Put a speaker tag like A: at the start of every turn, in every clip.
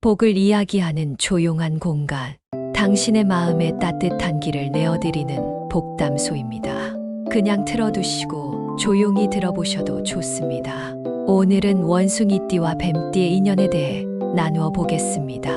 A: 복을 이야기하는 조용한 공간, 당신의 마음에 따뜻한 길을 내어드리는 복담소입니다. 그냥 틀어두시고 조용히 들어보셔도 좋습니다. 오늘은 원숭이띠와 뱀띠의 인연에 대해 나누어 보겠습니다.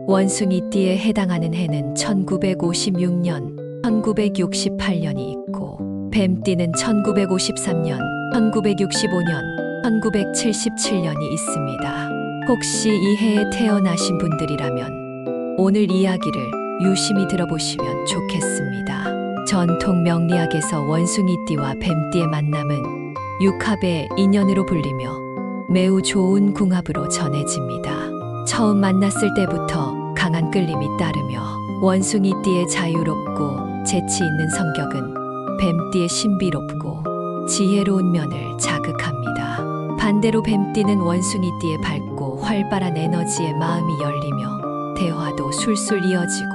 A: 원숭이띠에 해당하는 해는 1956년, 1968년이 있고 뱀띠는 1953년, 1965년, 1977년이 있습니다. 혹시 이 해에 태어나신 분들이라면 오늘 이야기를 유심히 들어보시면 좋겠습니다. 전통 명리학에서 원숭이띠와 뱀띠의 만남은 육합의 인연으로 불리며 매우 좋은 궁합으로 전해집니다. 처음 만났을 때부터 강한 끌림이 따르며 원숭이띠의 자유롭고 재치 있는 성격은 뱀띠의 신비롭고 지혜로운 면을 자극합니다. 반대로 뱀띠는 원숭이띠의 밝고 활발한 에너지에 마음이 열리며 대화도 술술 이어지고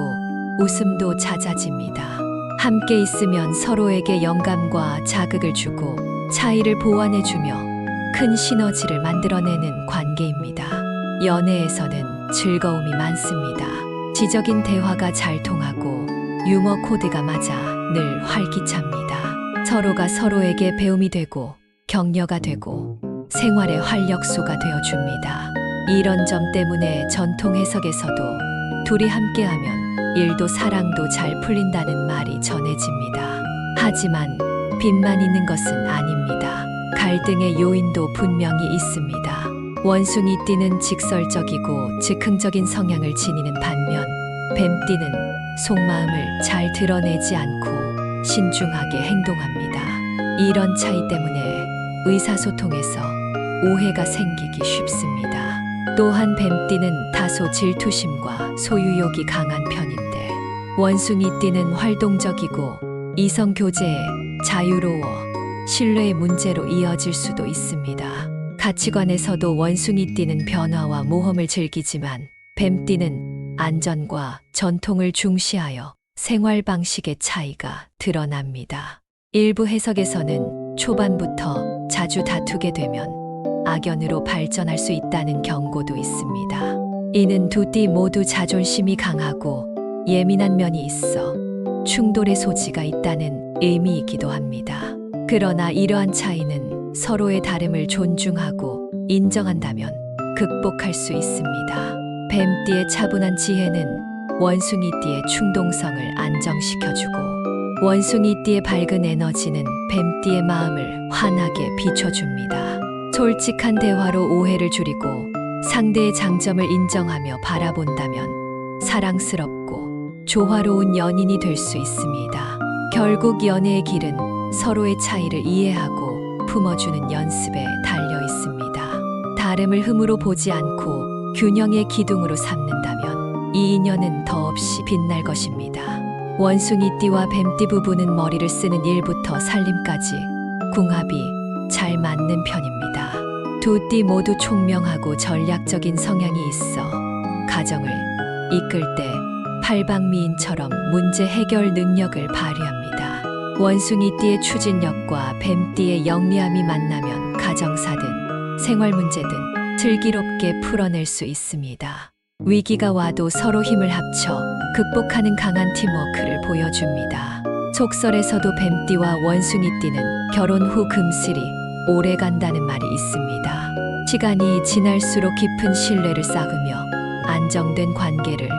A: 웃음도 잦아집니다. 함께 있으면 서로에게 영감과 자극을 주고 차이를 보완해주며 큰 시너지를 만들어내는 관계입니다. 연애에서는 즐거움이 많습니다. 지적인 대화가 잘 통하고 유머 코드가 맞아 늘 활기찹니다. 서로가 서로에게 배움이 되고 격려가 되고 생활의 활력소가 되어줍니다. 이런 점 때문에 전통 해석에서도 둘이 함께하면 일도 사랑도 잘 풀린다는 말이 전해집니다. 하지만 빚만 있는 것은 아닙니다. 갈등의 요인도 분명히 있습니다. 원숭이띠는 직설적이고 즉흥적인 성향을 지니는 반면 뱀띠는 속마음을 잘 드러내지 않고 신중하게 행동합니다. 이런 차이 때문에 의사소통에서 오해가 생기기 쉽습니다. 또한 뱀띠는 다소 질투심과 소유욕이 강한 편인데 원숭이띠는 활동적이고 이성 교제에 자유로워 신뢰의 문제로 이어질 수도 있습니다. 가치관에서도 원숭이띠는 변화와 모험을 즐기지만 뱀띠는 안전과 전통을 중시하여 생활 방식의 차이가 드러납니다. 일부 해석에서는 초반부터 자주 다투게 되면 악연으로 발전할 수 있다는 경고도 있습니다. 이는 두 띠 모두 자존심이 강하고 예민한 면이 있어 충돌의 소지가 있다는 의미이기도 합니다. 그러나 이러한 차이는 서로의 다름을 존중하고 인정한다면 극복할 수 있습니다. 뱀띠의 차분한 지혜는 원숭이띠의 충동성을 안정시켜주고 원숭이띠의 밝은 에너지는 뱀띠의 마음을 환하게 비춰줍니다. 솔직한 대화로 오해를 줄이고 상대의 장점을 인정하며 바라본다면 사랑스럽고 조화로운 연인이 될 수 있습니다. 결국 연애의 길은 서로의 차이를 이해하고 품어주는 연습에 달려 있습니다. 다름을 흠으로 보지 않고 균형의 기둥으로 삼는다면 이 인연은 더없이 빛날 것입니다. 원숭이띠와 뱀띠 부부는 머리를 쓰는 일부터 살림까지 궁합이 잘 맞는 편입니다. 두 띠 모두 총명하고 전략적인 성향이 있어 가정을 이끌 때 팔방미인처럼 문제 해결 능력을 발휘합니다. 원숭이띠의 추진력과 뱀띠의 영리함이 만나면 가정사든 생활 문제든 슬기롭게 풀어낼 수 있습니다. 위기가 와도 서로 힘을 합쳐 극복하는 강한 팀워크를 보여줍니다. 속설에서도 뱀띠와 원숭이띠는 결혼 후 금슬이 오래 간다는 말이 있습니다. 시간이 지날수록 깊은 신뢰를 쌓으며 안정된 관계를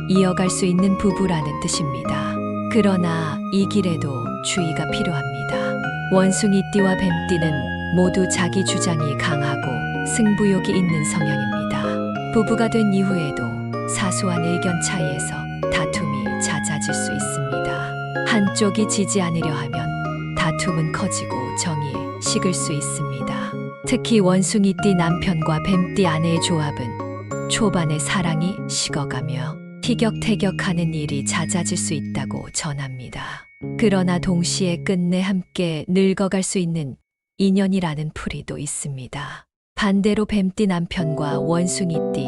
A: 이어갈 수 있는 부부라는 뜻입니다. 그러나 이 길에도 주의가 필요합니다. 원숭이띠와 뱀띠는 모두 자기 주장이 강하고 승부욕이 있는 성향입니다. 부부가 된 이후에도 사소한 의견 차이에서 다툼이 잦아질 수 있습니다. 한쪽이 지지 않으려 하면 다툼은 커지고 정이 식을 수 있습니다. 특히 원숭이띠 남편과 뱀띠 아내의 조합은 초반에 사랑이 식어가며 티격태격하는 일이 잦아질 수 있다고 전합니다. 그러나 동시에 끝내 함께 늙어갈 수 있는 인연이라는 풀이도 있습니다. 반대로 뱀띠 남편과 원숭이띠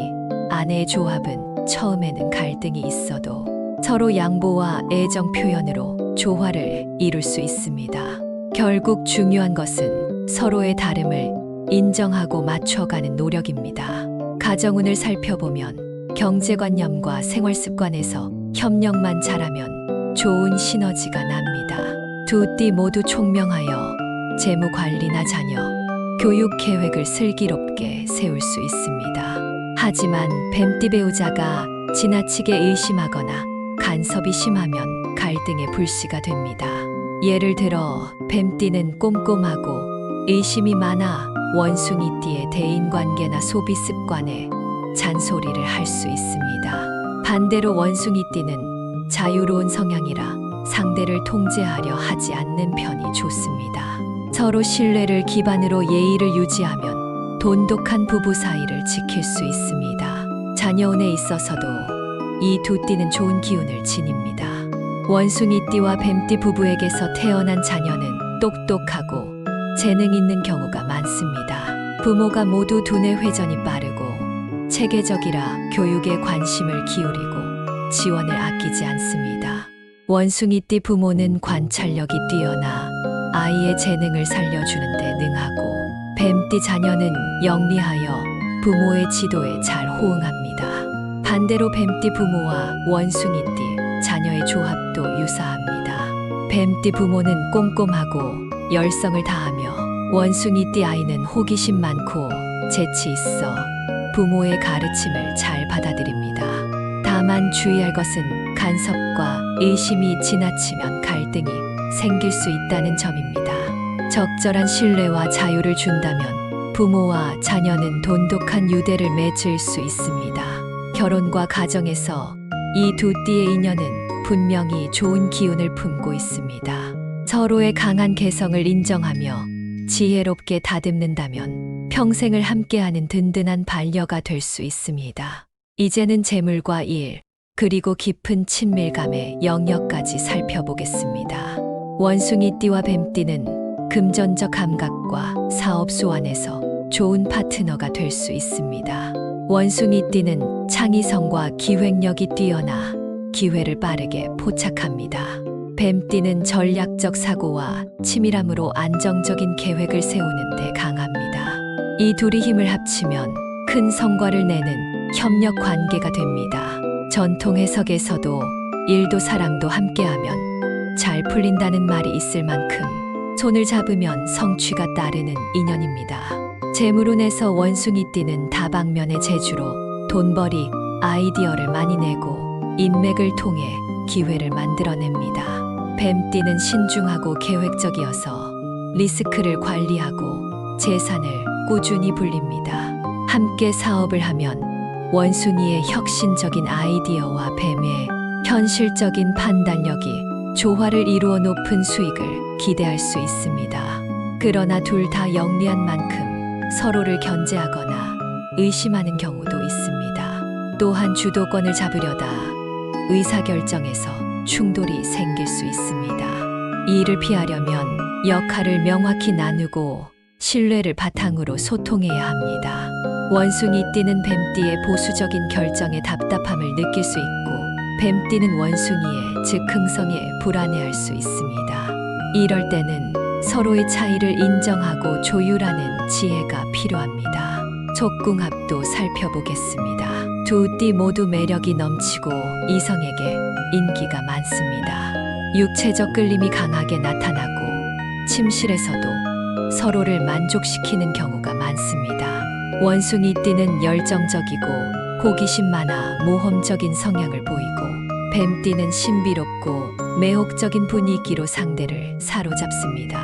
A: 아내의 조합은 처음에는 갈등이 있어도 서로 양보와 애정 표현으로 조화를 이룰 수 있습니다. 결국 중요한 것은 서로의 다름을 인정하고 맞춰가는 노력입니다. 가정운을 살펴보면 경제관념과 생활습관에서 협력만 잘하면 좋은 시너지가 납니다. 두 띠 모두 총명하여 재무 관리나 자녀, 교육 계획을 슬기롭게 세울 수 있습니다. 하지만 뱀띠 배우자가 지나치게 의심하거나 간섭이 심하면 갈등의 불씨가 됩니다. 예를 들어 뱀띠는 꼼꼼하고 의심이 많아 원숭이띠의 대인관계나 소비 습관에 잔소리를 할 수 있습니다. 반대로 원숭이띠는 자유로운 성향이라 상대를 통제하려 하지 않는 편이 좋습니다. 서로 신뢰를 기반으로 예의를 유지하면 돈독한 부부 사이를 지킬 수 있습니다. 자녀운에 있어서도 이 두 띠는 좋은 기운을 지닙니다. 원숭이띠와 뱀띠 부부에게서 태어난 자녀는 똑똑하고 재능 있는 경우가 많습니다. 부모가 모두 두뇌 회전이 빠르고 체계적이라 교육에 관심을 기울이고 지원을 아끼지 않습니다. 원숭이띠 부모는 관찰력이 뛰어나 아이의 재능을 살려주는 데 능하고 뱀띠 자녀는 영리하여 부모의 지도에 잘 호응합니다. 반대로 뱀띠 부모와 원숭이띠 자녀의 조합도 유사합니다. 뱀띠 부모는 꼼꼼하고 열성을 다하며 원숭이띠 아이는 호기심 많고 재치 있어 부모의 가르침을 잘 받아들입니다. 다만 주의할 것은 간섭과 의심이 지나치면 갈등이 생길 수 있다는 점입니다. 적절한 신뢰와 자유를 준다면 부모와 자녀는 돈독한 유대를 맺을 수 있습니다. 결혼과 가정에서 이 두 띠의 인연은 분명히 좋은 기운을 품고 있습니다. 서로의 강한 개성을 인정하며 지혜롭게 다듬는다면 평생을 함께하는 든든한 반려가 될 수 있습니다. 이제는 재물과 일, 그리고 깊은 친밀감의 영역까지 살펴보겠습니다. 원숭이띠와 뱀띠는 금전적 감각과 사업 수완에서 좋은 파트너가 될 수 있습니다. 원숭이띠는 창의성과 기획력이 뛰어나 기회를 빠르게 포착합니다. 뱀띠는 전략적 사고와 치밀함으로 안정적인 계획을 세우는 데 강합니다. 이 둘이 힘을 합치면 큰 성과를 내는 협력 관계가 됩니다. 전통 해석에서도 일도 사랑도 함께하면 잘 풀린다는 말이 있을 만큼 손을 잡으면 성취가 따르는 인연입니다. 재물운에서 원숭이띠는 다방면의 재주로 돈벌이, 아이디어를 많이 내고 인맥을 통해 기회를 만들어냅니다. 뱀띠는 신중하고 계획적이어서 리스크를 관리하고 재산을 꾸준히 불립니다. 함께 사업을 하면 원숭이의 혁신적인 아이디어와 뱀의 현실적인 판단력이 조화를 이루어 높은 수익을 기대할 수 있습니다. 그러나 둘 다 영리한 만큼 서로를 견제하거나 의심하는 경우도 있습니다. 또한 주도권을 잡으려다 의사결정에서 충돌이 생길 수 있습니다. 이 일을 피하려면 역할을 명확히 나누고 신뢰를 바탕으로 소통해야 합니다. 원숭이띠는 뱀띠의 보수적인 결정에 답답함을 느낄 수 있고 뱀띠는 원숭이의 즉흥성에 불안해할 수 있습니다. 이럴 때는 서로의 차이를 인정하고 조율하는 지혜가 필요합니다. 촉궁합도 살펴보겠습니다. 두 띠 모두 매력이 넘치고 이성에게 인기가 많습니다. 육체적 끌림이 강하게 나타나고 침실에서도 서로를 만족시키는 경우가 많습니다. 원숭이띠는 열정적이고 호기심 많아 모험적인 성향을 보이고 뱀띠는 신비롭고 매혹적인 분위기로 상대를 사로잡습니다.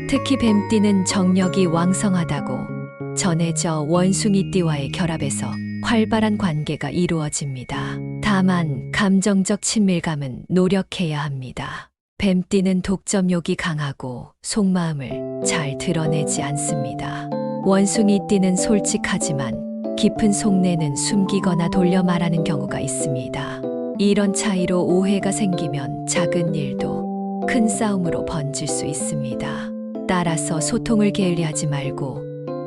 A: 특히 뱀띠는 정력이 왕성하다고 전해져 원숭이띠와의 결합에서 활발한 관계가 이루어집니다. 다만 감정적 친밀감은 노력해야 합니다. 뱀띠는 독점욕이 강하고 속마음을 잘 드러내지 않습니다. 원숭이띠는 솔직하지만 깊은 속내는 숨기거나 돌려 말하는 경우가 있습니다. 이런 차이로 오해가 생기면 작은 일도 큰 싸움으로 번질 수 있습니다. 따라서 소통을 게을리하지 말고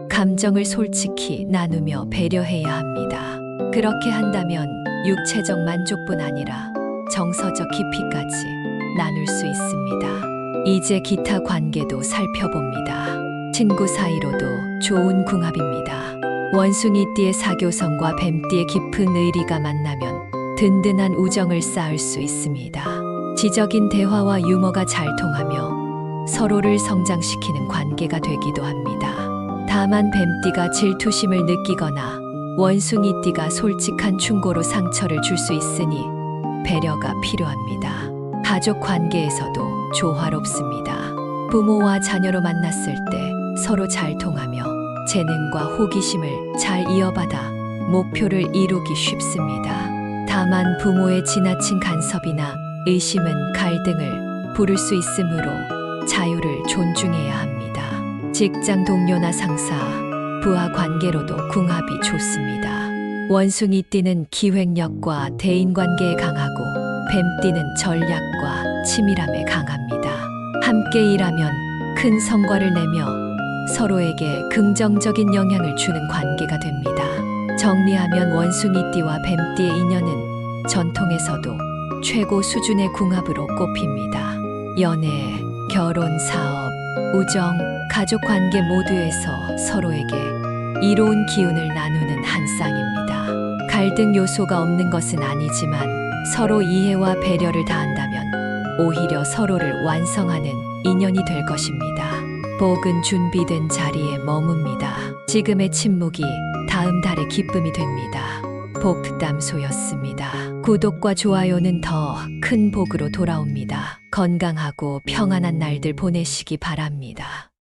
A: 감정을 솔직히 나누며 배려해야 합니다. 그렇게 한다면 육체적 만족뿐 아니라 정서적 깊이까지 나눌 수 있습니다. 이제 기타 관계도 살펴봅니다. 친구 사이로도 좋은 궁합입니다. 원숭이띠의 사교성과 뱀띠의 깊은 의리가 만나면 든든한 우정을 쌓을 수 있습니다. 지적인 대화와 유머가 잘 통하며 서로를 성장시키는 관계가 되기도 합니다. 다만 뱀띠가 질투심을 느끼거나 원숭이띠가 솔직한 충고로 상처를 줄 수 있으니 배려가 필요합니다. 가족 관계에서도 조화롭습니다. 부모와 자녀로 만났을 때 서로 잘 통하며 재능과 호기심을 잘 이어받아 목표를 이루기 쉽습니다. 다만 부모의 지나친 간섭이나 의심은 갈등을 부를 수 있으므로 자유를 존중해야 합니다. 직장 동료나 상사, 부하 관계로도 궁합이 좋습니다. 원숭이띠는 기획력과 대인관계에 강하고 뱀띠는 전략과 치밀함에 강합니다. 함께 일하면 큰 성과를 내며 서로에게 긍정적인 영향을 주는 관계가 됩니다. 정리하면 원숭이띠와 뱀띠의 인연은 전통에서도 최고 수준의 궁합으로 꼽힙니다. 연애, 결혼, 사업, 우정, 가족 관계 모두에서 서로에게 이로운 기운을 나누는 한 쌍입니다. 갈등 요소가 없는 것은 아니지만 서로 이해와 배려를 다한다면 오히려 서로를 완성하는 인연이 될 것입니다. 복은 준비된 자리에 머뭅니다. 지금의 침묵이 다음 달의 기쁨이 됩니다. 복담소였습니다. 구독과 좋아요는 더 큰 복으로 돌아옵니다. 건강하고 평안한 날들 보내시기 바랍니다.